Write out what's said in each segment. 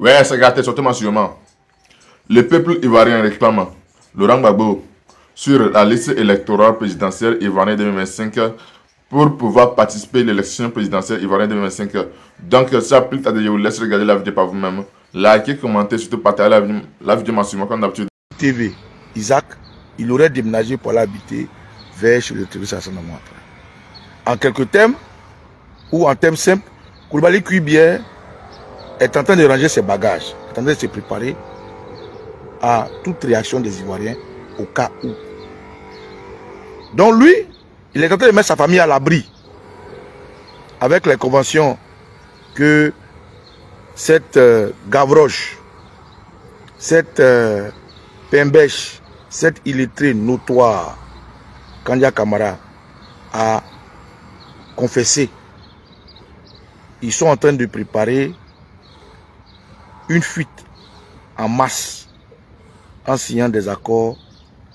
Ouais, c'est gâté, surtout sûrement. Le peuple ivoirien réclame Laurent Gbagbo sur la liste électorale présidentielle ivoirienne 2025 pour pouvoir participer à l'élection présidentielle ivoirienne 2025. Donc, ça applique à de vous laisse regarder la vidéo par vous-même. Likez, commentez, surtout partagez la vidéo massivement comme d'habitude. TV, Isaac, il aurait déménagé pour l'habiter vers chez le terroriste Hassan Ouattara. En quelques thèmes, ou en thèmes simples, Koulibaly Kuibier est en train de ranger ses bagages, est en train de se préparer à toute réaction des Ivoiriens au cas où. Donc lui, il est en train de mettre sa famille à l'abri avec les conventions que cette Gavroche, cette Pembèche, cette illettrée notoire, Kandia Kamara, a confessé. Ils sont en train de préparer une fuite en masse en signant des accords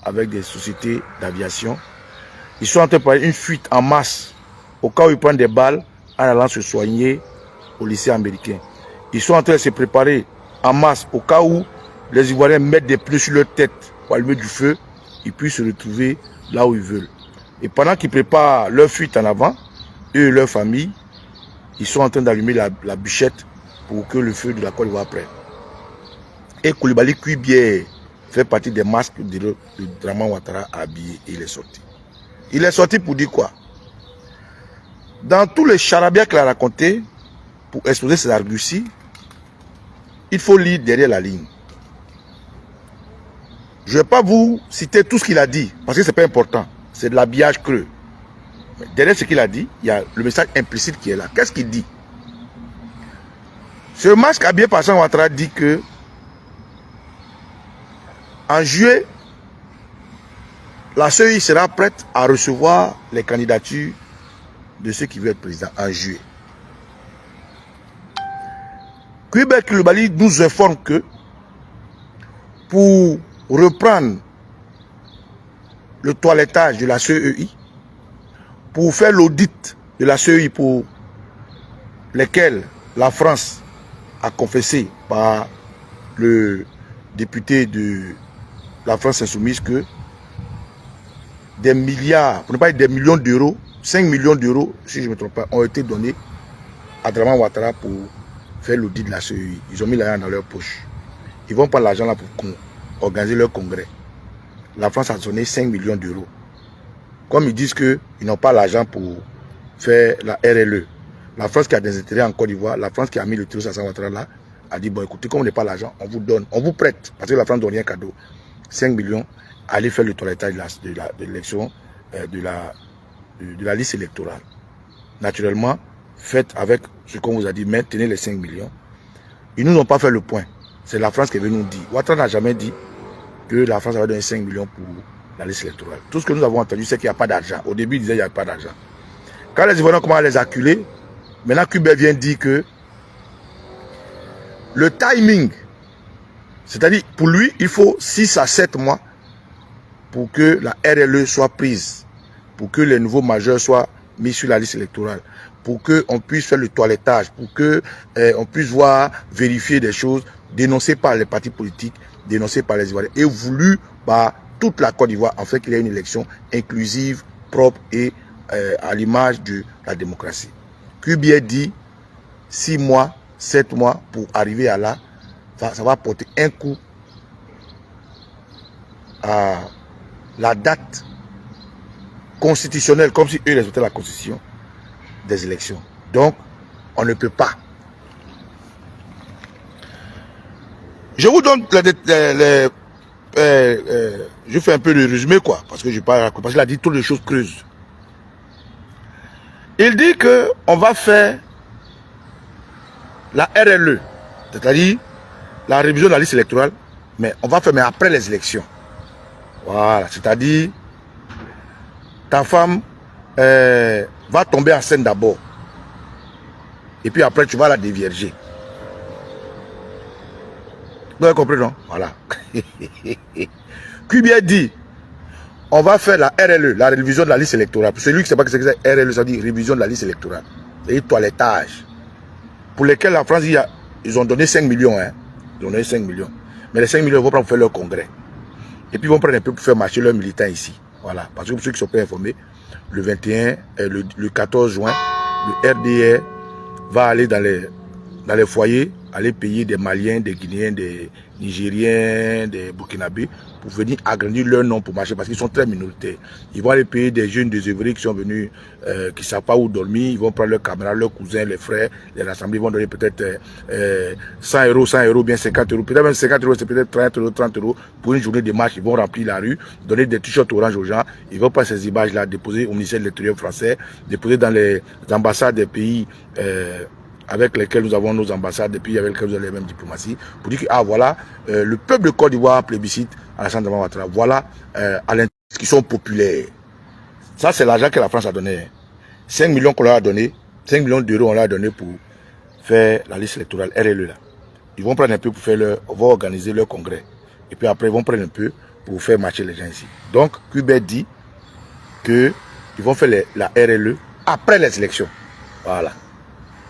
avec des sociétés d'aviation. Ils sont en train de préparer une fuite en masse au cas où ils prennent des balles en allant se soigner au lycée américain. Ils sont en train de se préparer en masse au cas où les Ivoiriens mettent des pneus sur leur tête pour allumer du feu, ils puissent se retrouver là où ils veulent. Et pendant qu'ils préparent leur fuite en avant, eux et leur famille, ils sont en train d'allumer la bûchette pour que le feu de la Côte d'Ivoire prenne. Et Koulibaly Kuibier fait partie des masques de Draman Ouattara habillé et il est sorti. Il est sorti pour dire quoi? Dans tous les charabia qu'il a raconté, pour exposer ses arguties, il faut lire derrière la ligne. Je ne vais pas vous citer tout ce qu'il a dit, parce que ce n'est pas important. C'est de l'habillage creux. Mais derrière ce qu'il a dit, il y a le message implicite qui est là. Qu'est-ce qu'il dit? Ce masque habillé par Hassan Ouattara dit que en juillet, la CEI sera prête à recevoir les candidatures de ceux qui veulent être président en juillet. Kuibier Koulibaly nous informe que pour reprendre le toilettage de la CEI, pour faire l'audit de la CEI pour lesquels la France a confessé par le député de la France Insoumise que des milliards, pour ne pas dire des millions d'euros, 5 millions d'euros, si je ne me trompe pas, ont été donnés à Draman Ouattara pour faire l'audit de la CEI. Ils ont mis l'argent dans leur poche. Ils vont prendre l'argent là pour organiser leur congrès. La France a donné 5 millions d'euros. Comme ils disent qu'ils n'ont pas l'argent pour faire la RLE. La France qui a des intérêts en Côte d'Ivoire, la France qui a mis le terroriste Hassan Ouattara là, a dit, bon écoutez, comme on n'a pas l'argent, on vous donne, on vous prête, parce que la France ne donne rien cadeau. 5 millions, allez faire le toilettage de l'élection, de la liste électorale. Naturellement, faites avec ce qu'on vous a dit, maintenez les 5 millions. Ils ne nous ont pas fait le point. C'est la France qui est venue nous dire. Ouattara n'a jamais dit que la France avait donné 5 millions pour la liste électorale. Tout ce que nous avons entendu, c'est qu'il n'y a pas d'argent. Au début, il disait qu'il n'y avait pas d'argent. Quand les Ivoiriens commencent à les acculer, maintenant Kuibier vient dire que le timing, c'est-à-dire pour lui, il faut 6 à 7 mois pour que la RLE soit prise, pour que les nouveaux majeurs soient mis sur la liste électorale, pour qu'on puisse faire le toilettage, pour qu'on puisse voir, vérifier des choses dénoncées par les partis politiques, dénoncées par les Ivoiriens, et voulues par toute la Côte d'Ivoire, en fait qu'il y ait une élection inclusive, propre et à l'image de la démocratie. Kuibier dit 6 mois, 7 mois pour arriver à là, ça va porter un coup à la date constitutionnelle, comme si eux respectaient la constitution des élections. Donc, on ne peut pas. Je vous donne je fais un peu de résumé, quoi, parce que je parle, parce qu'il a dit toutes les choses creuses. Il dit que on va faire la RLE, c'est-à-dire la révision de la liste électorale, mais on va faire mais après les élections. Voilà, c'est-à-dire ta femme va tomber enceinte d'abord, et puis après tu vas la dévierger. Vous avez compris, non? Voilà. Kuibier dit, on va faire la RLE, la révision de la liste électorale. Pour celui qui ne sait pas ce que c'est RLE, ça dit révision de la liste électorale. C'est-à-dire toilettage. Pour lesquels la France dit, ils ont donné 5 millions. Hein. Ils ont donné 5 millions. Mais les 5 millions, ils vont prendre pour faire leur congrès. Et puis ils vont prendre un peu pour faire marcher leurs militants ici. Voilà. Parce que pour ceux qui ne sont pas informés, le 21, le 14 juin, le RDR va aller dans les foyers, aller payer des Maliens, des Guinéens, des Nigériens, des Burkinabés pour venir agrandir leur nom pour marcher parce qu'ils sont très minoritaires. Ils vont aller payer des jeunes des œuvriers qui sont venus, qui ne savent pas où dormir. Ils vont prendre leurs camarades, leurs cousins, les frères, les rassembler. Ils vont donner peut-être 100 €, bien 50 €. Peut-être même 50 €, c'est peut-être 30 € pour une journée de marche. Ils vont remplir la rue, donner des t-shirts orange aux gens. Ils vont prendre ces images-là, déposer au ministère de l'Intérieur français, déposer dans les ambassades des pays avec lesquels nous avons nos ambassades, des pays avec lesquels nous avons les mêmes diplomaties, pour dire que, ah voilà, le peuple de Côte d'Ivoire plébiscite Alassane Dramane Ouattara. Voilà, qui sont populaires. Ça, c'est l'argent que la France a donné. 5 millions qu'on leur a donné, 5 millions d'euros on leur a donné pour faire la liste électorale RLE là. Ils vont prendre un peu pour faire vont organiser leur congrès. Et puis après, ils vont prendre un peu pour faire marcher les gens ici. Donc, Québert dit qu'ils vont faire la RLE après les élections. Voilà.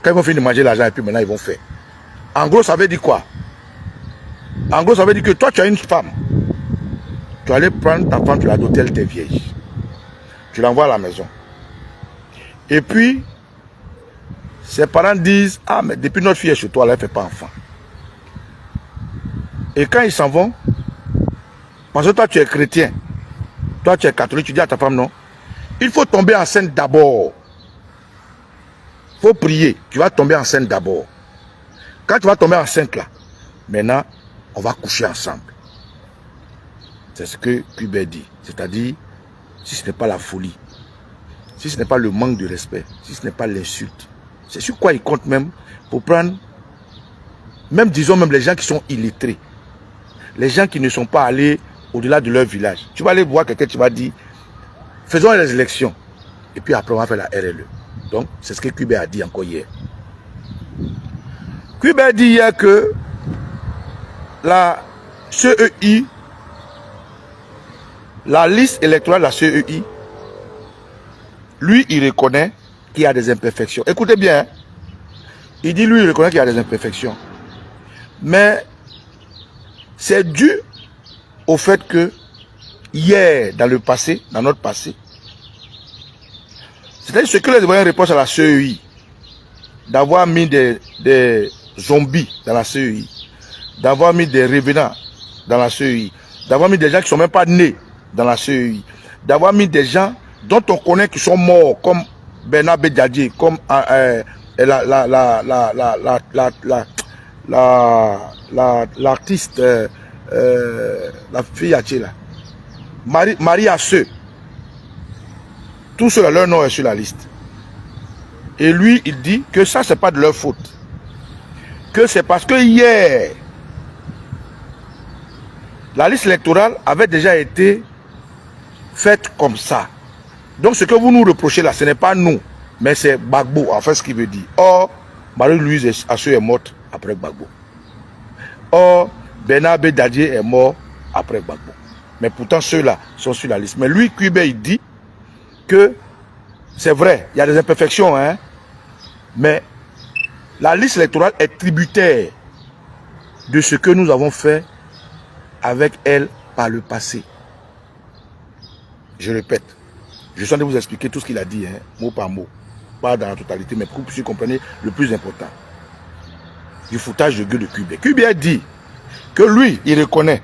Quand ils vont finir de manger l'argent et puis maintenant ils vont faire. En gros, ça veut dire quoi? En gros, ça veut dire que toi, tu as une femme. Tu vas aller prendre ta femme, tu vas doter, elle t'es vieille. Tu l'envoies à la maison. Et puis, ses parents disent, ah, mais depuis notre fille est chez toi, elle ne fait pas enfant. Et quand ils s'en vont, parce que toi, tu es chrétien, toi, tu es catholique, tu dis à ta femme, non, il faut tomber enceinte d'abord. Il faut prier, tu vas tomber enceinte d'abord. Quand tu vas tomber enceinte là, maintenant, on va coucher ensemble. C'est ce que Québert dit. C'est-à-dire, si ce n'est pas la folie, si ce n'est pas le manque de respect, si ce n'est pas l'insulte, c'est sur quoi il compte même pour prendre, même disons même les gens qui sont illettrés, les gens qui ne sont pas allés au-delà de leur village. Tu vas aller voir quelqu'un, tu vas dire, faisons les élections. Et puis après, on va faire la RLE. Donc, c'est ce que Québert a dit encore hier. Québert dit hier que la CEI, la liste électorale de la CEI, lui, il reconnaît qu'il y a des imperfections. Écoutez bien, hein? Il dit, lui, il reconnaît qu'il y a des imperfections. Mais c'est dû au fait que hier, dans le passé, dans notre passé, c'est-à-dire ce que les Ivoiriens reprochent à la CEI, d'avoir mis des zombies dans la CEI, d'avoir mis des revenants dans la CEI, d'avoir mis des gens qui ne sont même pas nés dans la CEI, d'avoir mis des gens dont on connaît qui sont morts, comme Bernard Bédiadier, comme l'artiste, la fille là, Marie Asseux. Tout cela, leur nom est sur la liste. Et lui, il dit que ça, c'est pas de leur faute. Que c'est parce que hier, la liste électorale avait déjà été faite comme ça. Donc, ce que vous nous reprochez là, ce n'est pas nous, mais c'est Gbagbo, en fait, ce qu'il veut dire. Or, Marie-Louise Asseux est morte après Gbagbo. Or, Bernard Bédiadier est mort après Gbagbo. Mais pourtant, ceux-là sont sur la liste. Mais lui, Québert, il dit que c'est vrai, il y a des imperfections, hein, mais la liste électorale est tributaire de ce que nous avons fait avec elle par le passé. Je répète, je suis en train de vous expliquer tout ce qu'il a dit, hein, mot par mot, pas dans la totalité, mais pour que vous compreniez le plus important. Du foutage de gueule de Québert. Québert dit que lui, il reconnaît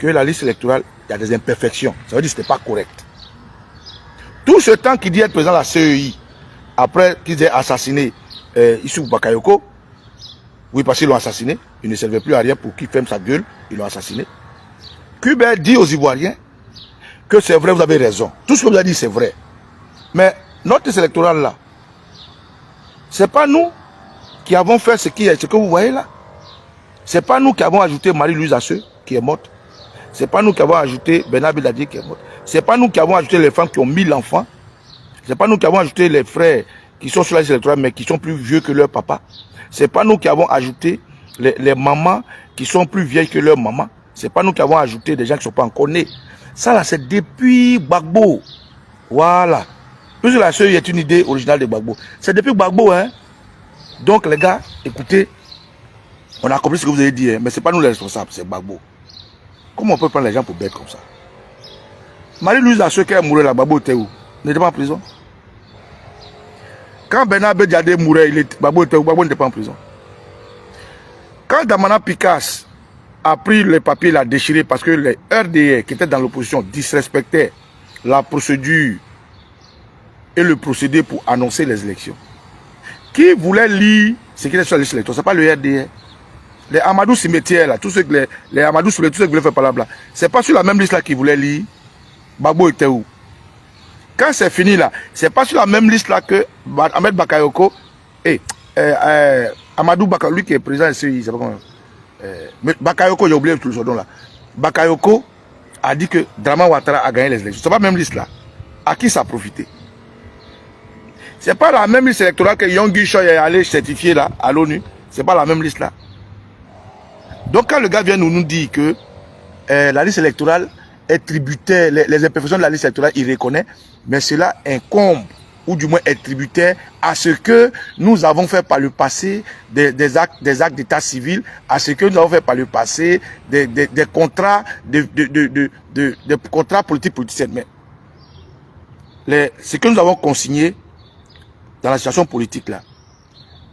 que la liste électorale, il y a des imperfections. Ça veut dire que ce n'était pas correct. Tout ce temps qu'il dit être président de la CEI, après qu'ils aient assassiné Issou Bakayoko, oui, parce qu'ils l'ont assassiné, il ne servait plus à rien pour qu'il ferme sa gueule, ils l'ont assassiné. Québert dit aux Ivoiriens que c'est vrai, vous avez raison. Tout ce que vous avez dit, c'est vrai. Mais notre liste électorale là, c'est pas nous qui avons fait ce que vous voyez là. C'est pas nous qui avons ajouté Marie-Louise Asseux, qui est morte. C'est pas nous qui avons ajouté Bernard Bédiadier, qui est morte. C'est pas nous qui avons ajouté les femmes qui ont 1000 enfants. C'est pas nous qui avons ajouté les frères qui sont sur la liste électorale mais qui sont plus vieux que leur papa. C'est pas nous qui avons ajouté les mamans qui sont plus vieilles que leur maman. C'est pas nous qui avons ajouté des gens qui ne sont pas encore nés. Ça là, c'est depuis Gbagbo. Voilà. Puisque la CEI est une idée originale de Gbagbo. C'est depuis Gbagbo, hein. Donc les gars, écoutez, On a compris ce que vous avez dit, hein, mais ce n'est pas nous les responsables, c'est Gbagbo. Comment on peut prendre les gens pour bêtes comme ça? Marie-Louise Assoué qui est mourue là, Gbagbo était où? Il n'était pas en prison. Quand Bernard Bédiadé mourait, Gbagbo était où? Gbagbo n'était pas en prison. Quand Damana Picasse a pris les papiers, l'a déchiré parce que les RDR qui étaient dans l'opposition disrespectaient la procédure et le procédé pour annoncer les élections. Qui voulait lire ce qui était sur la liste électorale? Ce n'est pas le RDR. Les Amadou Cimetière, là, tous ceux que les Amadou Cimetière, tous ceux qui voulaient faire par là, ce n'est pas sur la même liste là qu'ils voulaient lire. Gbagbo était où? Quand c'est fini là, ce n'est pas sur la même liste là que Ahmed Bakayoko et Amadou Bakayoko, lui qui est président ici, il ne sait pas comment. Mais Bakayoko, j'ai oublié tout le nom là. Bakayoko a dit que Draman Ouattara a gagné les élections. Ce n'est pas la même liste là. À qui ça a profité? Ce n'est pas la même liste électorale que Yonggi Choi est allé certifier là, à l'ONU. Ce n'est pas la même liste là. Donc quand le gars vient nous dire que la liste électorale est tributaire, les imperfections de la liste électorale, il reconnaît, mais cela incombe, ou du moins est tributaire à ce que nous avons fait par le passé, des actes d'état civil, à ce que nous avons fait par le passé, des contrats, des contrats politiciens. Mais ce que nous avons consigné dans la situation politique là,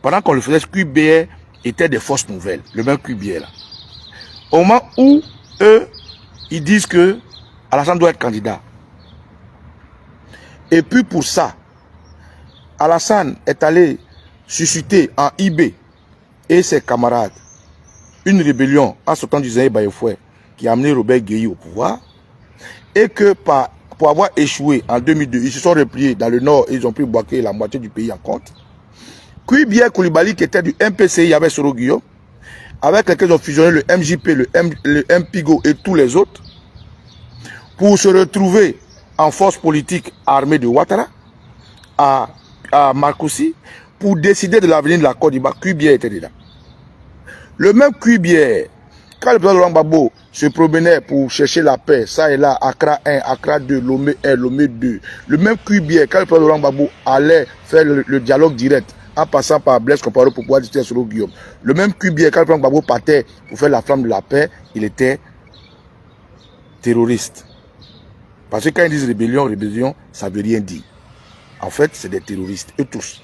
pendant qu'on le faisait, ce QBR était des fausses nouvelles, le même QBR là. Au moment où eux, ils disent que Alassane doit être candidat. Et puis pour ça, Alassane est allé susciter en IB et ses camarades une rébellion en sortant du Zahir Bayefoué qui a amené Robert Gueye au pouvoir. Et que pour avoir échoué en 2002, ils se sont repliés dans le nord et ils ont pris Bouaké et la moitié du pays en compte. Kouibia Koulibaly qui était du MPCI avec Soro Guillaume, avec lesquels ils ont fusionné le MJP, le MPIGO et tous les autres, pour se retrouver en force politique armée de Ouattara, à Marcoussi, pour décider de l'avenir de la Côte d'Ivoire. Kouibia était dedans. Le même Kouibia, quand le président Laurent Gbagbo se promenait pour chercher la paix, ça et là, Accra 1, Accra 2, Lomé 1, Lomé 2, le même Kouibia, quand le président Laurent Gbagbo allait faire le dialogue direct, en passant par Blaise Compaoré pour pouvoir discuter sur Guillaume. Le même Kubier, quand le président Gbagbo partait pour faire la flamme de la paix, il était terroriste. Parce que quand ils disent rébellion, ça ne veut rien dire. En fait, c'est des terroristes, eux tous.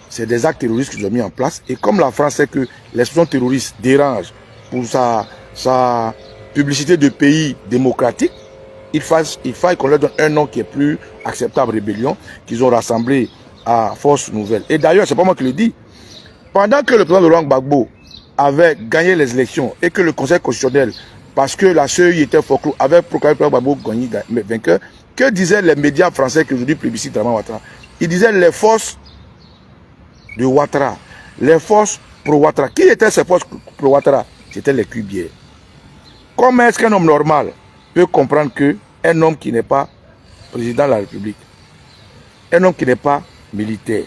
C'est des actes terroristes qu'ils ont mis en place. Et comme la France sait que l'expression terroriste dérange pour sa publicité de pays démocratique, il faille qu'on leur donne un nom qui est plus acceptable, rébellion, qu'ils ont rassemblé à Force Nouvelle. Et d'ailleurs, c'est pas moi qui le dis. Pendant que le président Laurent Gbagbo avait gagné les élections et que le Conseil constitutionnel, parce que la CEI était folklore, avait proclamé le président Gbagbo vainqueur, que disaient les médias français qui aujourd'hui plébiscitent Draman Ouattara? Ils disaient les forces de Ouattara, les forces pro-Ouattara. Qui étaient ces forces pro-Ouattara? C'était les Kubiers. Comment est-ce qu'un homme normal peut comprendre qu'un homme qui n'est pas président de la République, un homme qui n'est pas militaire,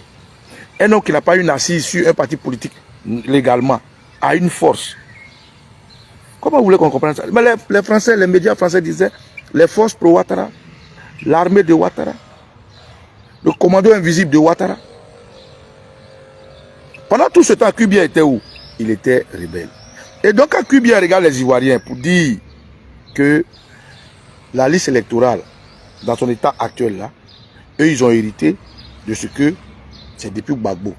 un homme qui n'a pas une assise sur un parti politique légalement, a une force? Comment vous voulez qu'on comprenne ça? Mais les Français, les médias français disaient les forces pro-Ouattara, l'armée de Ouattara, le commando invisible de Ouattara. Pendant tout ce temps, Kubia était où? Il était rebelle. Et donc quand Kubia regarde les Ivoiriens pour dire que la liste électorale, dans son état actuel là, eux ils ont hérité de ce que c'est depuis Gbagbo.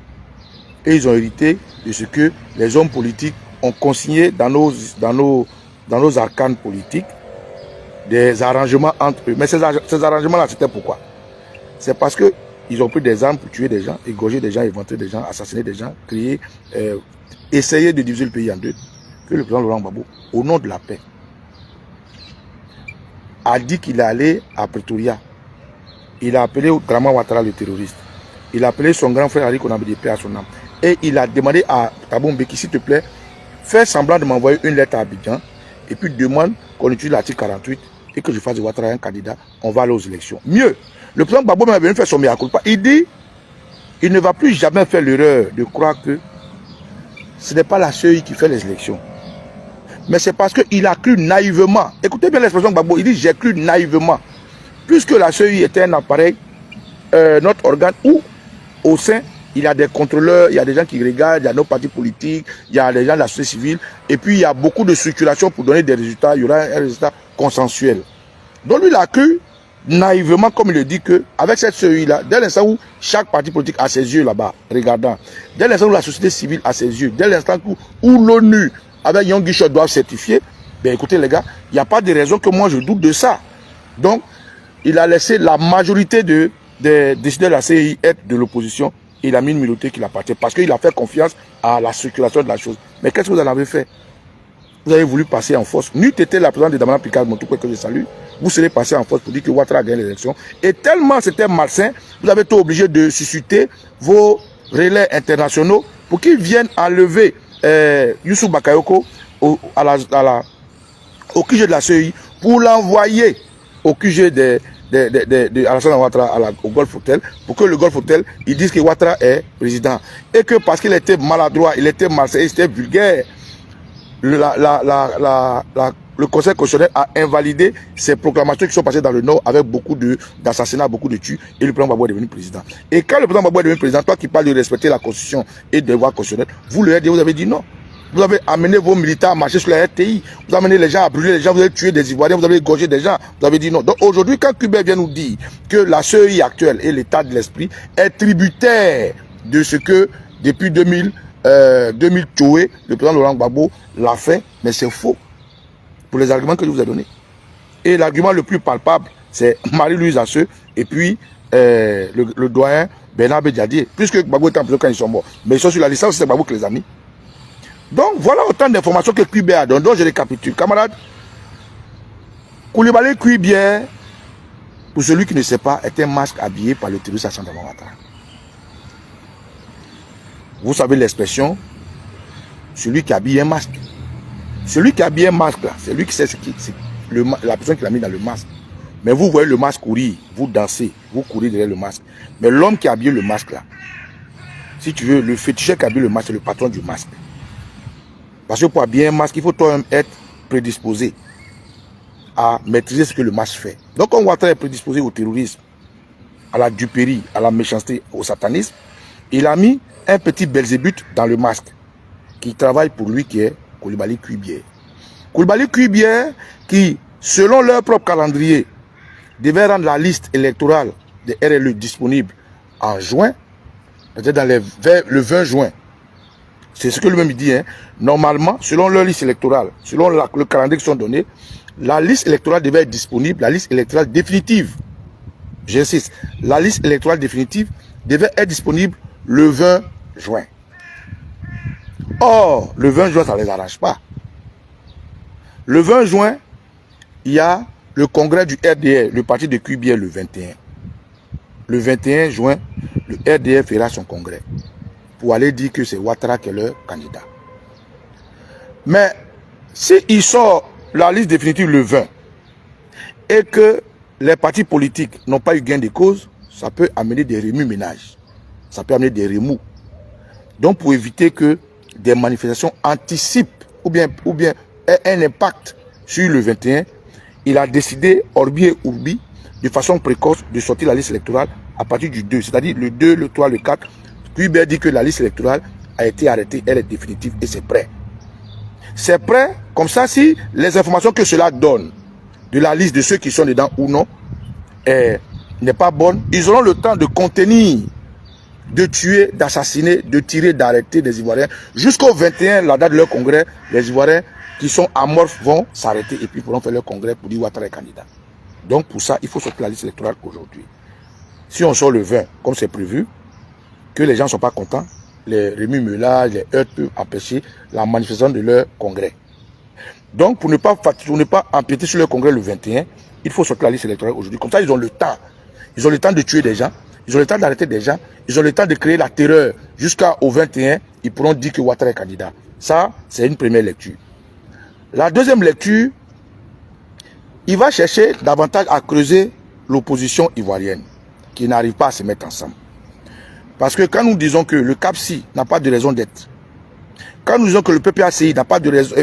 Et ils ont hérité de ce que les hommes politiques ont consigné dans nos arcanes politiques, des arrangements entre eux. Mais ces arrangements-là, c'était pourquoi? C'est parce qu'ils ont pris des armes pour tuer des gens, égorger des gens, éventer des gens, assassiner des gens, créer, essayer de diviser le pays en deux. Que le président Laurent Gbagbo, au nom de la paix, a dit qu'il est allé à Pretoria. Il a appelé Draman Ouattara le terroriste. Il a appelé son grand frère Harry Konambe de paix à son âme. Et il a demandé à Thabo Mbeki, s'il te plaît, fais semblant de m'envoyer une lettre à Abidjan et puis demande qu'on utilise l'article 48 et que je fasse de Ouattara un candidat. On va aller aux élections. Mieux, le président Gbagbo m'a venu faire son mea culpa. Il dit il ne va plus jamais faire l'erreur de croire que ce n'est pas la CEI qui fait les élections. Mais c'est parce qu'il a cru naïvement. Écoutez bien l'expression Gbagbo. Il dit j'ai cru naïvement. Puisque la CEI était un appareil, notre organe, où au sein, il y a des contrôleurs, il y a des gens qui regardent, il y a nos partis politiques, il y a des gens de la société civile, et puis il y a beaucoup de circulation pour donner des résultats, il y aura un résultat consensuel. Donc lui, il a cru, naïvement, comme il le dit, qu'avec cette CEI-là, dès l'instant où chaque parti politique a ses yeux là-bas, regardant, dès l'instant où la société civile a ses yeux, dès l'instant où l'ONU, avec Young Guichot, doivent certifier, ben écoutez les gars, il n'y a pas de raison que moi je doute de ça. Donc, il a laissé la majorité des décideurs de la CEI être de l'opposition. Il a mis une minorité qui l'appartient parce qu'il a fait confiance à la circulation de la chose. Mais qu'est-ce que vous en avez fait? Vous avez voulu passer en force. N'eût été la présidente de Damana Picard, mon tout que je salue, vous serez passé en force pour dire que Ouattara a gagné l'élection. Et tellement c'était malsain, vous avez été obligé de susciter vos relais internationaux pour qu'ils viennent enlever Youssou Bakayoko au QG de la CEI pour l'envoyer au QG de Alassane Ouattara au Golf Hotel, pour que le Golf Hotel, ils disent que Ouattara est président. Et que parce qu'il était maladroit, il était malsain, il était vulgaire, le Conseil constitutionnel a invalidé ces proclamations qui sont passées dans le Nord avec beaucoup d'assassinats, beaucoup de tues, et le président Gbagbo est devenu président. Et quand le président Gbagbo est devenu président, toi qui parles de respecter la Constitution et des lois constitutionnelles, vous avez dit non. Vous avez amené vos militaires à marcher sur la RTI, vous avez amené les gens à brûler les gens, vous avez tué des Ivoiriens, vous avez égorgé des gens, vous avez dit non. Donc aujourd'hui, quand Kubert vient nous dire que la CEI actuelle et l'état de l'esprit est tributaire de ce que depuis 2000 Tchoué, le président Laurent Gbagbo l'a fait, mais c'est faux pour les arguments que je vous ai donnés. Et l'argument le plus palpable, c'est Marie-Louise Asseux et puis le doyen Bernard Bédiadier, puisque Gbagbo est en prison quand ils sont morts. Mais ils sont sur la licence, c'est Gbagbo qui les a mis. Donc voilà autant d'informations que Kubert a donné. Donc je récapitule. Camarades, Coulibaly Kuibier, pour celui qui ne sait pas, est un masque habillé par le terroriste Alassane Ouattara. Vous savez l'expression, celui qui habille un masque. Celui qui habille un masque, là, c'est lui qui sait ce qui c'est la personne qui l'a mis dans le masque. Mais vous voyez le masque courir, vous dansez, vous courez derrière le masque. Mais l'homme qui a habillé le masque, là, si tu veux, le féticheur qui a habillé le masque, c'est le patron du masque. Parce que pour habiller un masque, il faut toi-même être prédisposé à maîtriser ce que le masque fait. Donc, quand Ouattara est prédisposé au terrorisme, à la duperie, à la méchanceté, au satanisme, il a mis un petit Belzébuth dans le masque qui travaille pour lui, qui est Coulibaly Kuibier. Coulibaly Kuibier qui, selon leur propre calendrier, devait rendre la liste électorale des RLE disponible en juin, peut-être le 20 juin. C'est ce que lui-même dit. Hein. Normalement, selon leur liste électorale, selon le calendrier qui sont donnés, la liste électorale devait être disponible, la liste électorale définitive. J'insiste, la liste électorale définitive devait être disponible le 20 juin. Or, le 20 juin, ça ne les arrange pas. Le 20 juin, il y a le congrès du RDR, le parti de Kuibier, le 21. Le 21 juin, le RDR fera son congrès pour aller dire que c'est Ouattara qui est leur candidat. Mais s'il sort la liste définitive le 20 et que les partis politiques n'ont pas eu gain de cause, ça peut amener des remue-ménages. Ça peut amener des remous. Donc pour éviter que des manifestations anticipent ou bien aient un impact sur le 21, il a décidé, orbi et urbi, de façon précoce, de sortir la liste électorale à partir du 2, c'est-à-dire le 2, le 3, le 4. Kuibier dit que la liste électorale a été arrêtée, elle est définitive et c'est prêt. C'est prêt, comme ça, si les informations que cela donne de la liste de ceux qui sont dedans ou non n'est pas bonne, ils auront le temps de contenir, de tuer, d'assassiner, de tirer, d'arrêter des Ivoiriens. Jusqu'au 21, la date de leur congrès, les Ivoiriens qui sont amorphes vont s'arrêter et puis pourront faire leur congrès pour dire Ouattara est candidat. Donc pour ça, il faut sortir la liste électorale aujourd'hui. Si on sort le 20, comme c'est prévu, que les gens ne sont pas contents, les remue-ménages, les heurts peuvent empêcher la manifestation de leur congrès. Donc pour ne pas empiéter sur leur congrès le 21, il faut sortir la liste électorale aujourd'hui. Comme ça, ils ont le temps. Ils ont le temps de tuer des gens, ils ont le temps d'arrêter des gens, ils ont le temps de créer la terreur. Jusqu'au 21, ils pourront dire que Ouattara est candidat. Ça, c'est une première lecture. La deuxième lecture, il va chercher davantage à creuser l'opposition ivoirienne, qui n'arrive pas à se mettre ensemble. Parce que quand nous disons que le CAPSI n'a pas de raison d'être, quand nous disons que le PPACI n'a pas de raison,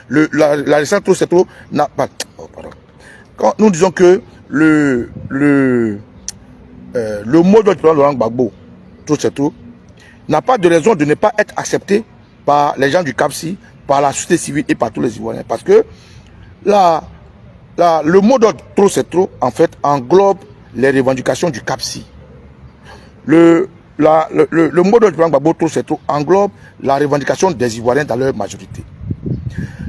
la récente Trocetto n'a pas, quand nous disons que le mot de Laurent Gbagbo, Trocetto, n'a pas de raison de ne pas être accepté par les gens du CAPSI, par la société civile et par tous les Ivoiriens. Parce que le mot d'ordre trop c'est trop, en fait, englobe les revendications du CAPSI. Le mot d'ordre du président Gbagbo trop c'est trop englobe la revendication des Ivoiriens dans leur majorité.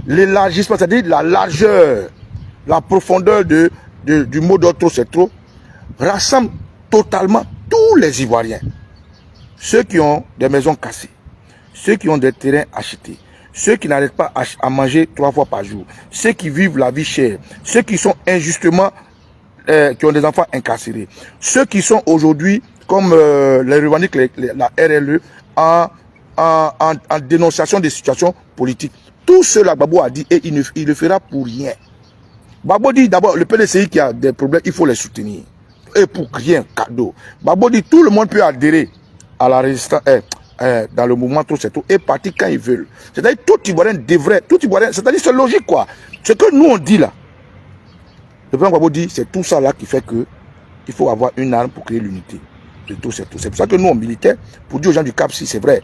L'élargissement, c'est-à-dire la largeur, la profondeur du mot d'ordre trop c'est trop, rassemble totalement tous les Ivoiriens. Ceux qui ont des maisons cassées, ceux qui ont des terrains achetés, ceux qui n'arrêtent pas à manger 3 fois par jour, ceux qui vivent la vie chère, ceux qui sont injustement, qui ont des enfants incarcérés, ceux qui sont aujourd'hui, comme les revendique la RLE, en dénonciation des situations politiques. Tout cela, Gbagbo a dit, et il le fera pour rien. Gbagbo dit d'abord, le PDCI qui a des problèmes, il faut les soutenir. Et pour rien, cadeau. Gbagbo dit, tout le monde peut adhérer à la résistance, dans le mouvement tout c'est tout, et partir quand ils veulent. C'est-à-dire, tout Ivoirien devrait, c'est-à-dire, c'est logique quoi. Ce que nous on dit là, le président Gbagbo dit, c'est tout ça là qui fait que il faut avoir une arme pour créer l'unité. De tout c'est tout. C'est pour ça que nous on militait, pour dire aux gens du CAPSI, c'est vrai.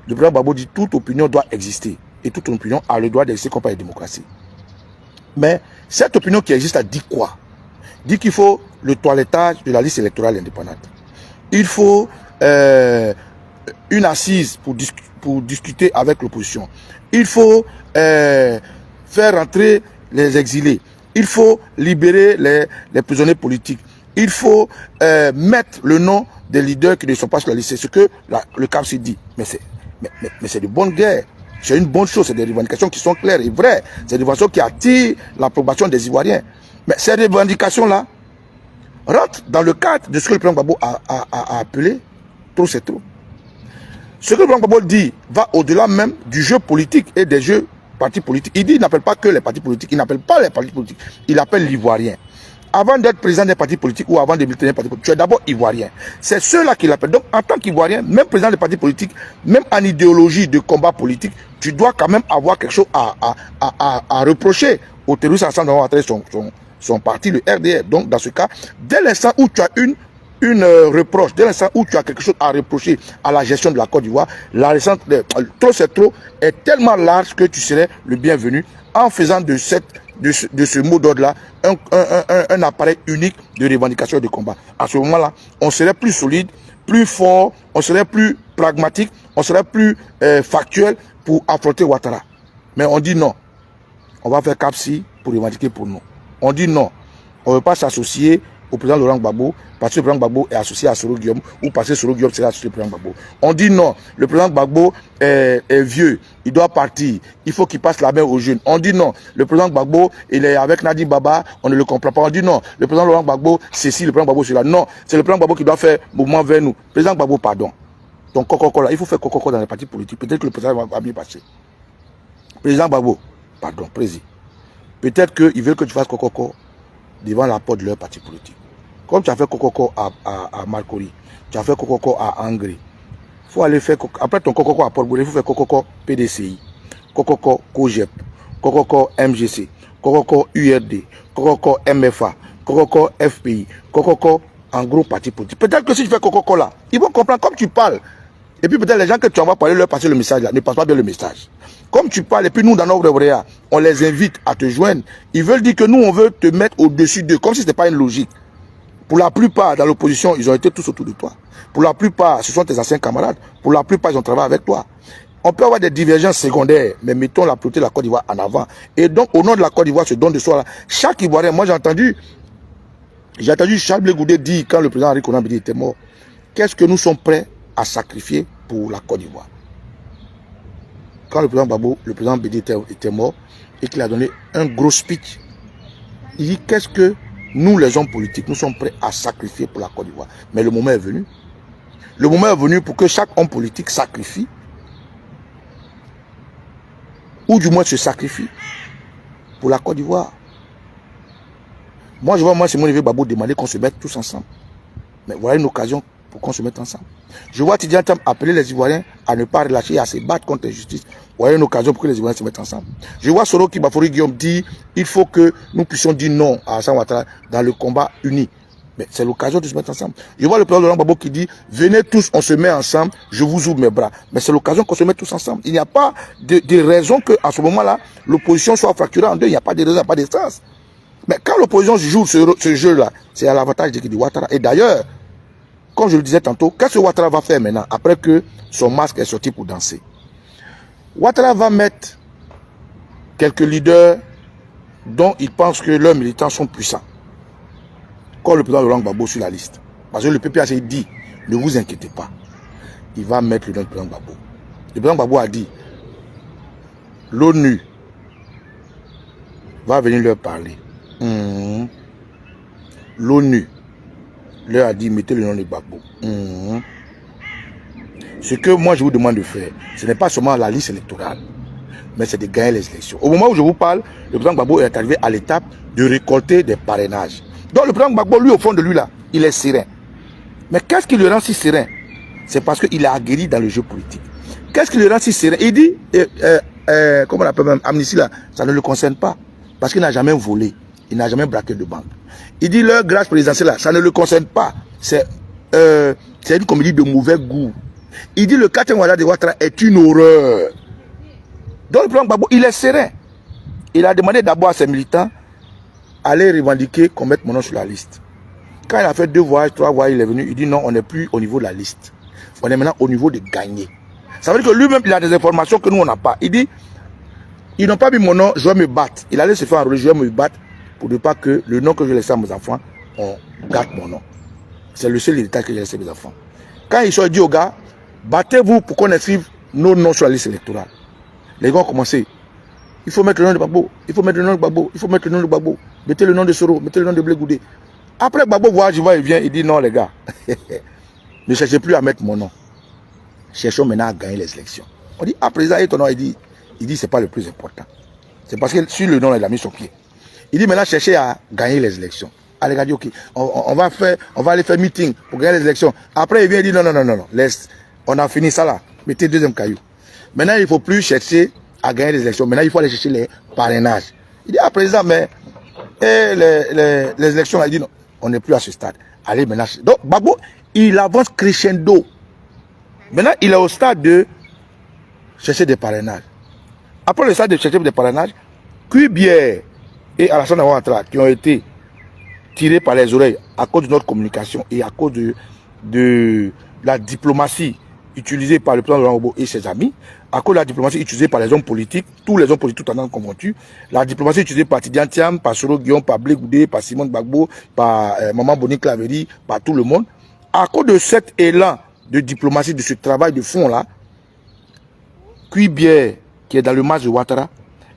Le président Gbagbo dit, toute opinion doit exister. Et toute opinion a le droit d'exister comme par la démocratie. Mais cette opinion qui existe, elle dit quoi? Dit qu'il faut le toilettage de la liste électorale indépendante. Il faut une assise pour discuter avec l'opposition. Il faut faire rentrer les exilés. Il faut libérer les prisonniers politiques. Il faut mettre le nom des leaders qui ne sont pas sur la liste. C'est ce que le CAPSI dit. Mais c'est de bonne guerre. C'est une bonne chose. C'est des revendications qui sont claires et vraies. C'est des revendications qui attirent l'approbation des Ivoiriens. Mais ces revendications-là rentrent dans le cadre de ce que le président Gbagbo a appelé trop c'est trop. Ce que le président Gbagbo dit va au-delà même du jeu politique et des jeux partis politiques. Il dit qu'il n'appelle pas que les partis politiques, il n'appelle pas les partis politiques, il appelle l'Ivoirien. Avant d'être président des partis politiques ou avant de militer des partis politiques, tu es d'abord Ivoirien. C'est ceux-là qui l'appellent. Donc en tant qu'Ivoirien, même président des partis politiques, même en idéologie de combat politique, tu dois quand même avoir quelque chose à reprocher aux terroristes ensemble d'avoir atteint son parti, le RDR. Donc dans ce cas, dès l'instant où tu as une reproche, dès l'instant où tu as quelque chose à reprocher à la gestion de la Côte d'Ivoire, trop c'est trop est tellement large que tu serais le bienvenu en faisant de ce mot d'ordre-là un appareil unique de revendication et de combat. À ce moment-là, on serait plus solide, plus fort, on serait plus pragmatique, on serait plus factuel pour affronter Ouattara. Mais on dit non. On va faire CAPSI pour revendiquer pour nous. On dit non. On ne veut pas s'associer au président Laurent Gbagbo parce que le président Gbagbo est associé à Soro Guillaume ou parce que Soro Guillaume sera associé au président Gbagbo. On dit non, le président Gbagbo est vieux, il doit partir, il faut qu'il passe la main aux jeunes. On dit non, le président Gbagbo il est avec Nadi Baba, on ne le comprend pas. On dit non, le président Laurent Gbagbo c'est si, le président Gbagbo c'est là. Non, c'est le président Gbagbo qui doit faire mouvement vers nous. Président Gbagbo, pardon. Donc Coca-Cola, il faut faire Coca-Cola dans les partis politiques. Peut-être que le président va mieux passer. Président Gbagbo, pardon, président. Peut-être qu'ils veulent que tu fasses Coca-Cola devant la porte de leur parti politique. Comme tu as fait Coca-Cola à Marcory, tu as fait Coca-Cola à Angry. Il faut aller faire, après ton Coca-Cola à Port-Boulet, il faut faire Coca-Cola PDCI, Coca-Cola COGEP, Coca-Cola MGC, Coca-Cola URD, Coca-Cola MFA, Coca-Cola FPI, Coca-Cola en gros parti politique. Peut-être que si tu fais Coca-Cola, ils vont comprendre comme tu parles. Et puis peut-être les gens que tu envoies parler leur passer le message là, ne passent pas bien le message. Comme tu parles, et puis nous dans notre œuvre, on les invite à te joindre. Ils veulent dire que nous on veut te mettre au-dessus d'eux, comme si ce n'était pas une logique. Pour la plupart, dans l'opposition, ils ont été tous autour de toi. Pour la plupart, ce sont tes anciens camarades. Pour la plupart, ils ont travaillé avec toi. On peut avoir des divergences secondaires, mais mettons la priorité de la Côte d'Ivoire en avant. Et donc, au nom de la Côte d'Ivoire, ce don de soi là, chaque Ivoirien, moi j'ai entendu Charles Blé Goudé dire, quand le président Henri Konan Bédié était mort, qu'est-ce que nous sommes prêts à sacrifier pour la Côte d'Ivoire? Quand le président Gbagbo, le président Bédié était mort, et qu'il a donné un gros speech, il dit, qu'est-ce que nous, les hommes politiques, nous sommes prêts à sacrifier pour la Côte d'Ivoire. Mais le moment est venu. Le moment est venu pour que chaque homme politique sacrifie, ou du moins se sacrifie, pour la Côte d'Ivoire. Moi, je vois, c'est mon neveu Gbagbo demander qu'on se mette tous ensemble. Mais voilà une occasion pour qu'on se mette ensemble. Je vois Tidjane Thiam appeler les Ivoiriens à ne pas relâcher et à se battre contre l'injustice. Voilà une occasion pour que les Ivoiriens se mettent ensemble. Je vois Soro Kibafori Guillaume dire il faut que nous puissions dire non à Hassan Ouattara dans le combat uni. Mais c'est l'occasion de se mettre ensemble. Je vois le président Laurent Gbagbo qui dit, venez tous, on se met ensemble, je vous ouvre mes bras. Mais c'est l'occasion qu'on se mette tous ensemble. Il n'y a pas de raison qu'à ce moment-là, l'opposition soit fracturée en deux. Il n'y a pas de raison, il n'y a pas de sens. Mais quand l'opposition joue ce jeu-là, c'est à l'avantage de Ouattara. Et d'ailleurs, comme je le disais tantôt, qu'est-ce que Ouattara va faire maintenant, après que son masque est sorti pour danser? Ouattara va mettre quelques leaders dont il pense que leurs militants sont puissants, comme le président Laurent Gbagbo sur la liste. Parce que le PPAC dit, ne vous inquiétez pas, il va mettre le nom du président Gbagbo. Le président Gbagbo a dit, l'ONU va venir leur parler. L'ONU leur a dit, mettez le nom de Gbagbo. Ce que moi je vous demande de faire, ce n'est pas seulement la liste électorale, mais c'est de gagner les élections. Au moment où je vous parle, le président Gbagbo est arrivé à l'étape de récolter des parrainages. Donc le président Gbagbo, lui, au fond de lui, là, il est serein. Mais qu'est-ce qui le rend si serein? C'est parce qu'il est aguerri dans le jeu politique. Qu'est-ce qui le rend si serein? Il dit, comment on appelle même, amnistie là, ça ne le concerne pas. Parce qu'il n'a jamais volé, il n'a jamais braqué de banque. Il dit, leur grâce présidentielle là, ça ne le concerne pas. C'est une comédie de mauvais goût. Il dit, le 4e mandat de Ouattara est une horreur. Donc le président Gbagbo, il est serein. Il a demandé d'abord à ses militants d'aller revendiquer qu'on mette mon nom sur la liste. Quand il a fait 2 voyages, 3 voyages, il est venu, il dit non, on n'est plus au niveau de la liste. On est maintenant au niveau de gagner. Ça veut dire que lui-même, il a des informations que nous, on n'a pas. Il dit, ils n'ont pas mis mon nom, je vais me battre. Il allait se faire enrôler, je vais me battre pour ne pas que le nom que je laisse à mes enfants, on gâte mon nom. C'est le seul héritage que j'ai laissé à mes enfants. Quand ils sont dit aux gars, battez-vous pour qu'on inscrive nos noms sur la liste électorale. Les gars ont commencé. Il faut mettre le nom de Gbagbo. Il faut mettre le nom de Gbagbo. Il faut mettre le nom de Gbagbo. Mettez le nom de Soro. Mettez le nom de Blé Goudé. Après Gbagbo voyage, il vient, il dit non les gars. Ne cherchez plus à mettre mon nom. Cherchons maintenant à gagner les élections. On dit, ah président, et ton nom, il dit c'est pas le plus important. C'est parce que sur le nom, il a mis son pied. Il dit maintenant cherchez à gagner les élections. Ah les gars dit ok, on va aller faire meeting pour gagner les élections. Après il vient et dit non, laisse, on a fini ça là. Mettez deuxième caillou. Maintenant il ne faut plus chercher à gagner les élections. Maintenant il faut aller chercher les parrainages. Il dit ah président mais les élections, il dit non, on n'est plus à ce stade. Allez maintenant. Donc Gbagbo il avance crescendo. Maintenant il est au stade de chercher des parrainages. Après le stade de chercher des parrainages, Cubière et Alassane Ouattara qui ont été tirés par les oreilles à cause de notre communication et à cause de la diplomatie utilisée par le président Laurent Gbagbo et ses amis, à cause de la diplomatie utilisée par les hommes politiques, tous les hommes politiques tout en confondus, la diplomatie utilisée par Tidjane Thiam, par Soro Guillaume, par Blé Goudé, par Simone Gbagbo, par Maman Boni Claveri, par tout le monde. À cause de cet élan de diplomatie, de ce travail de fond là, Cubière qui est dans le match de Ouattara,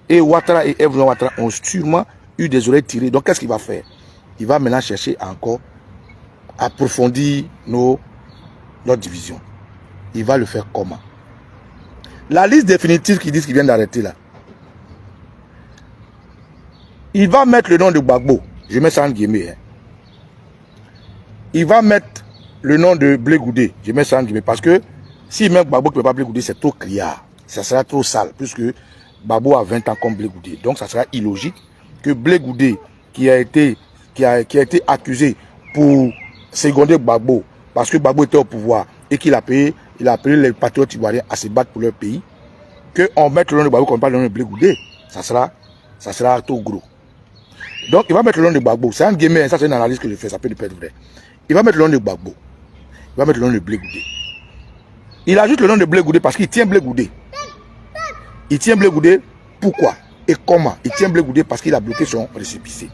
et Ouattara et Evren Ouattara ont sûrement eu des oreilles tirées. Donc qu'est-ce qu'il va faire? Il va maintenant chercher à encore approfondir notre division. Il va le faire comment? La liste définitive qui dit qu'il vient d'arrêter là, il va mettre le nom de Gbagbo. Je mets ça en guillemets. Hein. Il va mettre le nom de Blé Goudé. Je mets ça en guillemets. Parce que s'il met Gbagbo qui ne peut pas Blé Goudé, c'est trop criard. Ça sera trop sale. Puisque Gbagbo a 20 ans comme Blé Goudé. Donc ça sera illogique que Blé Goudé, qui a été accusé pour seconder Gbagbo, parce que Gbagbo était au pouvoir et qu'il a payé, les patriotes ivoiriens à se battre pour leur pays, qu'on mette le nom de Gbagbo comme pas le nom de Blé Goudé, ça sera trop gros. Donc il va mettre le nom de Gbagbo, c'est un guillemets, ça c'est une analyse que je fais, ça peut être vrai. Il va mettre le nom de Gbagbo, il va mettre le nom de Blé Goudé. Il ajoute le nom de Blé Goudé parce qu'il tient Blé Goudé. Il tient Blé Goudé, pourquoi et comment? Il tient Blé Goudé parce qu'il a bloqué son récépissé.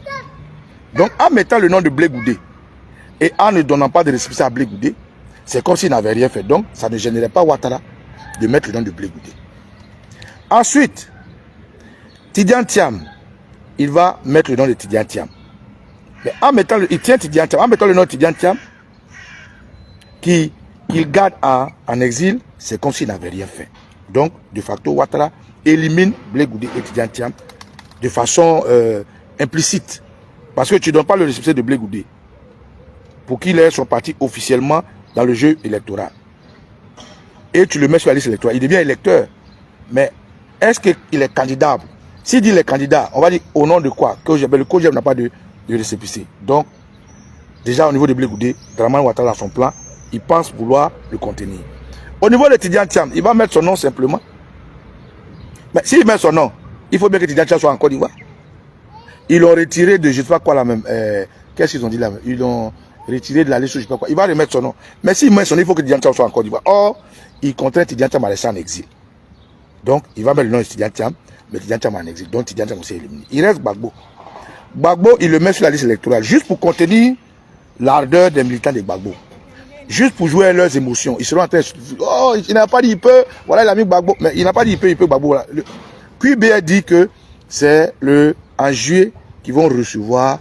Donc en mettant le nom de Blé Goudé et en ne donnant pas de récépissé à Blé Goudé, c'est comme s'il n'avait rien fait. Donc ça ne gênerait pas Ouattara de mettre le nom de Blé Goudé. Ensuite, Tidjane Thiam, il va mettre le nom de Tidjane Thiam. Mais en mettant il tient Tidjane Thiam, en mettant le nom de Tidjane Thiam, qu'il garde en exil, c'est comme s'il n'avait rien fait. Donc, de facto, Ouattara élimine Blé Goudé et Tidjane Thiam de façon implicite. Parce que tu ne donnes pas le récépissé de Blé Goudé pour qu'il ait son parti officiellement dans le jeu électoral. Et tu le mets sur la liste électorale. Il devient électeur. Mais est-ce qu'il est candidable? S'il dit il est candidat, on va dire au nom de quoi? Que le COJEP n'a pas de récépissé. Donc, Déjà au niveau de Blé Goudé, Dramane Ouattara dans son plan, il pense vouloir le contenir. Au niveau de Tidiane Thiam, il va mettre son nom simplement. Mais s'il met son nom, il faut bien que Tidiane Thiam soit en Côte d'Ivoire. Ils l'ont retiré de je ne sais pas quoi la même. Qu'est-ce qu'ils ont dit là? Ils l'ont retiré de la liste, je ne sais pas quoi. Il va remettre son nom. Mais s'il met son nom, il faut que Tidiane Thiam soit en Côte d'Ivoire. Or, il contraint Tidiane Thiam à rester en exil. Donc, il va mettre le nom de Tidiane Thiam, mais Tidiane Thiam en exil. Donc, Tidiane Thiam aussi est éliminé. Il reste Gbagbo. Gbagbo, il le met sur la liste électorale juste pour contenir l'ardeur des militants de Gbagbo. Juste pour jouer leurs émotions. Ils seront en train de... Oh, il n'a pas dit il peut. Voilà, il a mis Gbagbo. Mais il n'a pas dit il peut Gbagbo. Voilà. QB a dit que c'est en juillet qu'ils vont recevoir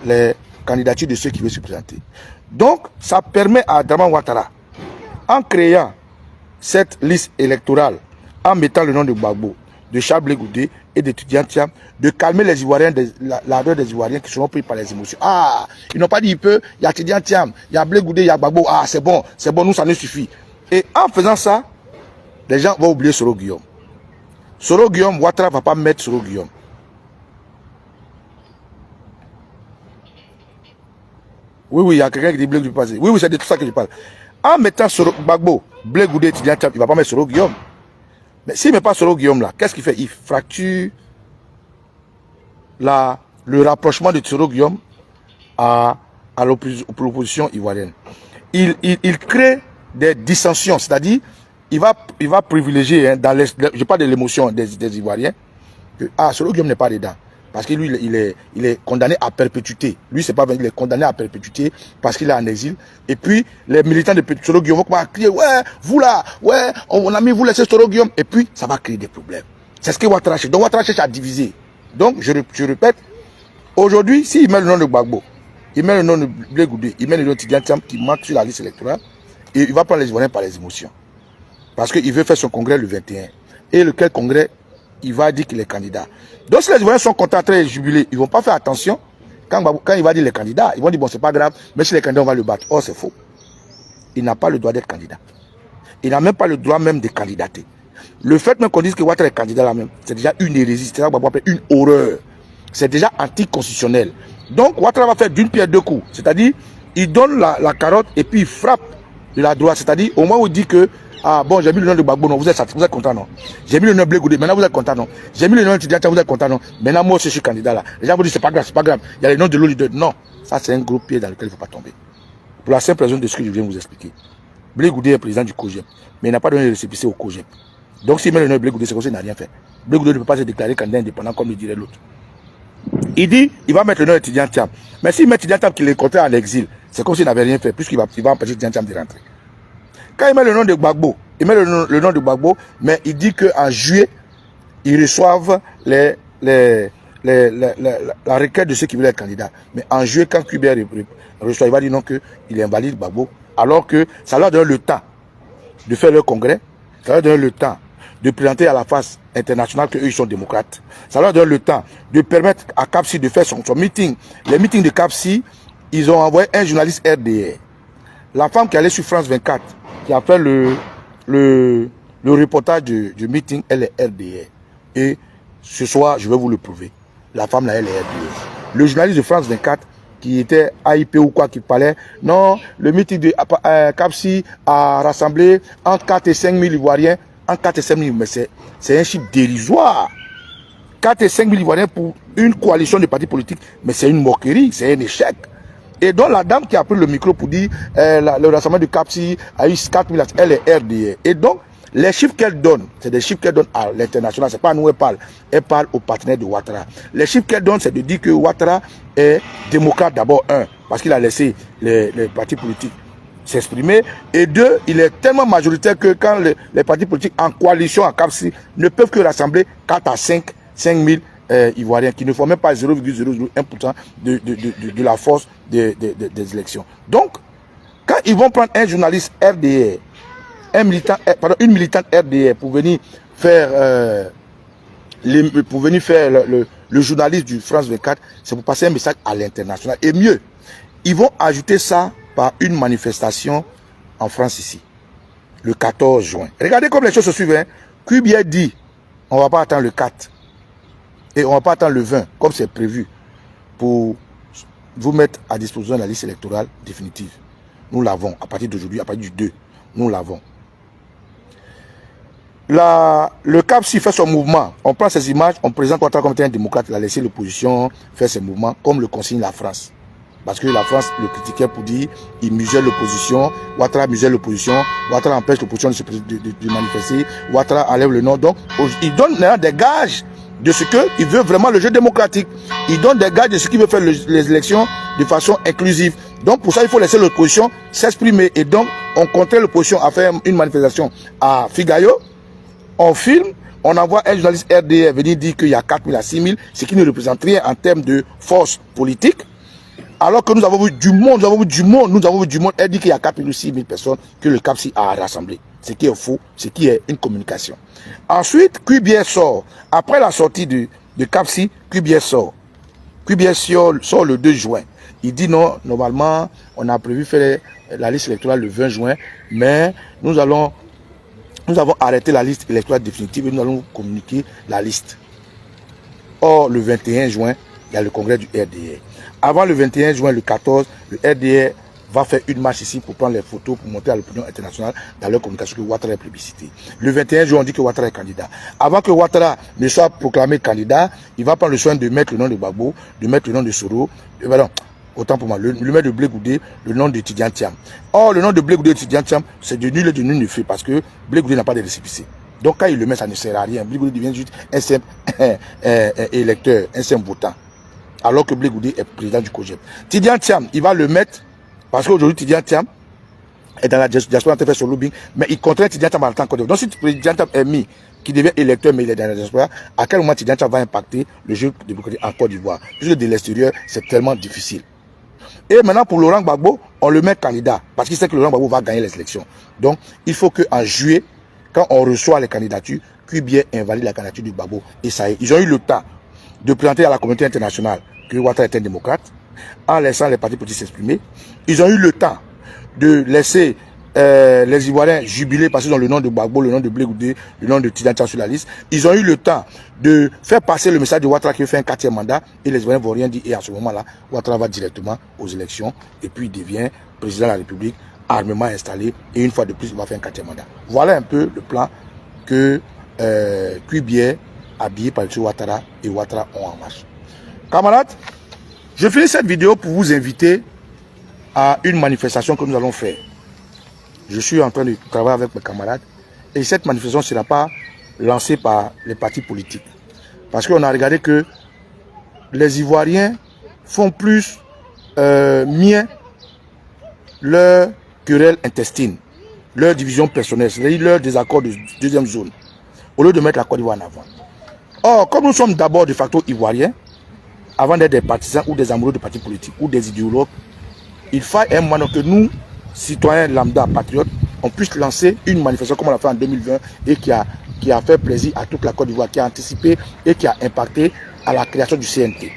les candidatures de ceux qui veulent se présenter. Donc, ça permet à Dramane Ouattara, en créant cette liste électorale, en mettant le nom de Gbagbo, de Charles Blé Goudé et de Tidiane Thiam, de calmer les Ivoiriens, l'ardeur des Ivoiriens qui seront pris par les émotions. Ah, ils n'ont pas dit il peut, il y a Tidiane Thiam, il y a Blé Goudé, il y a Gbagbo. Ah, c'est bon, nous ça ne suffit. Et en faisant ça, les gens vont oublier Soro Guillaume. Soro Guillaume, Ouattara ne va pas mettre Soro Guillaume. Oui, il y a quelqu'un qui dit Blé Goudé passé. Oui, c'est de tout ça que je parle. En mettant Soro Gbagbo, Blé Goudé, Tidiane Thiam, il ne va pas mettre Soro Guillaume. Mais s'il ne met pas Soro Guillaume là, qu'est-ce qu'il fait? Il fracture le rapprochement de Soro Guillaume à l'opposition ivoirienne. Il crée des dissensions, c'est-à-dire il va privilégier, hein, je parle de l'émotion des Ivoiriens, que Soro Guillaume n'est pas dedans. Parce que lui, il est condamné à perpétuité. Lui, c'est pas vrai, il est condamné à perpétuité parce qu'il est en exil. Et puis, les militants de Soro Guillaume vont crier, ouais, vous là, ouais, on a mis vous laisser Soro Guillaume. Et puis, ça va créer des problèmes. C'est ce que Ouattara cherche. Donc, Ouattara cherche à diviser. Donc, je répète, aujourd'hui, s'il met le nom de Gbagbo, il met le nom de Blé Goudé, il met le nom de Tidiane Thiam qui manque sur la liste électorale, et il va prendre les Ivoiriens par les émotions. Parce qu'il veut faire son congrès le 21. Et lequel congrès, il va dire qu'il est candidat. Donc si les Ivoiriens sont contents, très jubilés, ils ne vont pas faire attention. Quand il va dire les candidats, ils vont dire bon, c'est pas grave, mais si les candidats, on va le battre. Oh, c'est faux. Il n'a pas le droit d'être candidat. Il n'a même pas le droit même de candidater. Le fait même qu'on dise que Ouattara est candidat là même, c'est déjà une hérésie, c'est ça qu'on va appeler une horreur. C'est déjà anticonstitutionnel. Donc Ouattara va faire d'une pierre deux coups. C'est-à-dire, il donne la carotte et puis il frappe de la droite. C'est-à-dire, au moment où il dit que ah bon, j'ai mis le nom de Gbagbo, non, vous êtes content, non. J'ai mis le nom de Blé Goudé, maintenant vous êtes content, non. J'ai mis le nom de Tidiane Thiam, vous êtes content, non. Maintenant moi aussi je suis candidat là. Les gens vous disent c'est pas grave, c'est pas grave. Il y a le nom de l'eau leader. Non, ça c'est un gros pied dans lequel il ne faut pas tomber. Pour la simple raison de ce que je viens de vous expliquer. Blé Goudé est président du COGEP, mais il n'a pas donné de récépissé au COGEP. Donc s'il met le nom de Blé Goudé, c'est comme s'il n'a rien fait. Blé Goudé ne peut pas se déclarer candidat indépendant comme le dirait l'autre. Il dit, il va mettre le nom de Tidiane Thiam. Mais s'il met Tidiane Thiam qu'il est contraint à l'exil, c'est comme s'il n'avait rien fait, puisqu'il va empêcher Tidiane Thiam de rentrer. Quand il met le nom de Gbagbo, il met le nom de Gbagbo, mais il dit qu'en juillet, ils reçoivent la requête de ceux qui veulent être candidats. Mais en juillet, quand Kubert reçoit, il va dire non qu'il invalide Gbagbo, alors que ça leur donne le temps de faire leur congrès, ça leur donne le temps de présenter à la face internationale qu'eux ils sont démocrates. Ça leur donne le temps de permettre à Capsi de faire son meeting. Les meetings de Capsi, ils ont envoyé un journaliste RDR. La femme qui allait sur France 24, qui a fait le reportage du meeting, elle est RDR. Et ce soir, je vais vous le prouver. La femme là, elle est RDR. Le journaliste de France 24, qui était AIP ou quoi, qui parlait, non, le meeting de Capsi a rassemblé entre 4 et 5 000 Ivoiriens. En 4 et 5 000, mais c'est un chiffre dérisoire. 4 et 5 000 Ivoiriens pour une coalition de partis politiques, mais c'est une moquerie, c'est un échec. Et donc la dame qui a pris le micro pour dire le rassemblement de Capsi a eu 4 000, elle est RDR. Et donc, les chiffres qu'elle donne, c'est des chiffres qu'elle donne à l'international, c'est pas à nous elle parle aux partenaires de Ouattara. Les chiffres qu'elle donne, c'est de dire que Ouattara est démocrate d'abord, parce qu'il a laissé les partis politiques s'exprimer, et deux, il est tellement majoritaire que quand les partis politiques en coalition à Capsi ne peuvent que rassembler 4 à 5 000 Ivoiriens qui ne font même pas 0,001% de la force des élections. Donc, quand ils vont prendre un journaliste RDR, une militante RDR pour venir faire le journaliste du France 24, c'est pour passer un message à l'international. Et mieux, ils vont ajouter ça par une manifestation en France ici, le 14 juin. Regardez comme les choses se suivent. Kubia dit, on ne va pas attendre le 4 et on ne va pas attendre le 20, comme c'est prévu, pour vous mettre à disposition la liste électorale définitive. Nous l'avons, à partir d'aujourd'hui, à partir du 2, nous l'avons. Le CAPSI fait son mouvement. On prend ces images, on présente Ouattara comme étant un démocrate, il a laissé l'opposition faire ses mouvements, comme le consigne la France. Parce que la France le critiquait pour dire il muselle l'opposition, Ouattara muselle l'opposition, Ouattara empêche l'opposition de manifester, Ouattara enlève le nom. Donc, il donne des gages de ce qu'il veut vraiment le jeu démocratique. Il donne des gages de ce qu'il veut faire les élections de façon inclusive. Donc, pour ça, il faut laisser l'opposition s'exprimer. Et donc, on contraint l'opposition à faire une manifestation à Figayo. On filme, on envoie un journaliste RDR venir dire qu'il y a 4 000 à 6 000, ce qui ne représente rien en termes de force politique. Alors que nous avons vu du monde, elle dit qu'il y a 4 000 ou 6 000 personnes que le CAPSI a rassemblé. Ce qui est faux, ce qui est une communication. Ensuite, QBS sort. Après la sortie de CAPSI, QBS sort. QBS sort le 2 juin. Il dit non, normalement, on a prévu faire la liste électorale le 20 juin, mais nous avons arrêté la liste électorale définitive et nous allons communiquer la liste. Or, le 21 juin, il y a le congrès du RDR. Avant le 21 juin, le 14, le RDR va faire une marche ici pour prendre les photos, pour montrer à l'opinion internationale dans leur communication que Ouattara est plébiscité. Le 21 juin, on dit que Ouattara est candidat. Avant que Ouattara ne soit proclamé candidat, il va prendre le soin de mettre le nom de Gbagbo, de mettre le nom de Soro, autant pour moi, le maire de Blé Goudé, le nom de Tidiane Thiam. Or, le nom de Blé Goudé et Tidiane Thiam, c'est de nul et de nul ne fait parce que Blé Goudé n'a pas de récépissé. Donc, quand il le met, ça ne sert à rien. Blé Goudé devient juste un simple électeur, un simple votant. Alors que Blé Goudé est président du COJEP. Tidiane Thiam, il va le mettre, parce qu'aujourd'hui, Tidiane Thiam est dans la diaspora, il fait son lobbying, mais il contraint Tidiane Thiam à l'entendre Côte d'Ivoire. Donc, si Tidiane Thiam est mis, qui devient électeur, mais il est dans la diaspora, à quel moment Tidiane Thiam va impacter le jeu de en Côte d'Ivoire? Puisque de l'extérieur, c'est tellement difficile. Et maintenant, pour Laurent Gbagbo, on le met candidat, parce qu'il sait que Laurent Gbagbo va gagner les élections. Donc, il faut qu'en juillet, quand on reçoit les candidatures, QBS invalide la candidature de Gbagbo. Et ça y est, ils ont eu le temps de présenter à la communauté internationale que Ouattara est un démocrate, en laissant les partis politiques s'exprimer. Ils ont eu le temps de laisser les Ivoiriens jubiler parce qu'ils ont le nom de Gbagbo, le nom de Blé Goudé, le nom de Tidiane Thiam sur la liste. Ils ont eu le temps de faire passer le message de Ouattara qui fait un 4e mandat et les Ivoiriens ne vont rien dire. Et à ce moment-là, Ouattara va directement aux élections et puis il devient président de la République, armement installé et une fois de plus, il va faire un 4e mandat. Voilà un peu le plan que QBS, habillé par M. Ouattara et Ouattara ont en marche. Camarades, je finis cette vidéo pour vous inviter à une manifestation que nous allons faire. Je suis en train de travailler avec mes camarades et cette manifestation ne sera pas lancée par les partis politiques. Parce qu'on a regardé que les Ivoiriens font plus mien leur querelle intestine, leur division personnelle, c'est-à-dire leur désaccord de deuxième zone, au lieu de mettre la Côte d'Ivoire en avant. Or, comme nous sommes d'abord de facto ivoiriens, avant d'être des partisans ou des amoureux de partis politiques ou des idéologues, il faut un moment que nous, citoyens lambda, patriotes, on puisse lancer une manifestation comme on l'a fait en 2020 et qui a fait plaisir à toute la Côte d'Ivoire, qui a anticipé et qui a impacté à la création du CNT.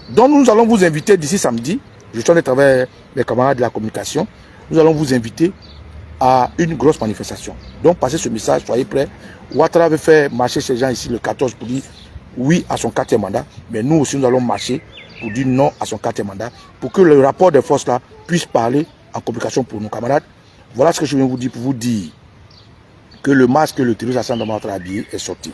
Donc nous allons vous inviter d'ici samedi, je suis en train de travailler avec les camarades de la communication, nous allons vous inviter à une grosse manifestation. Donc passez ce message, soyez prêts. Ouattara veut faire marcher ces gens ici le 14 pour dire oui à son 4e mandat, mais nous aussi nous allons marcher pour dire non à son 4e mandat, pour que le rapport des forces là puisse parler en communication pour nos camarades. Voilà ce que je viens vous dire pour vous dire que le masque que le terroriste Hassan Ouattara habillé est sorti.